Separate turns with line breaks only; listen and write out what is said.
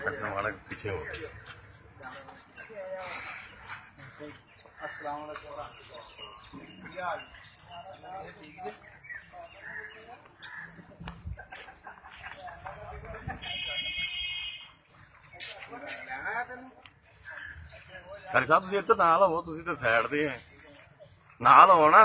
ऐसा हमारा पीछे हो गया। खैर साहब तुम इधर ना लवो, तुम तो साइड ते है ना लवो ना।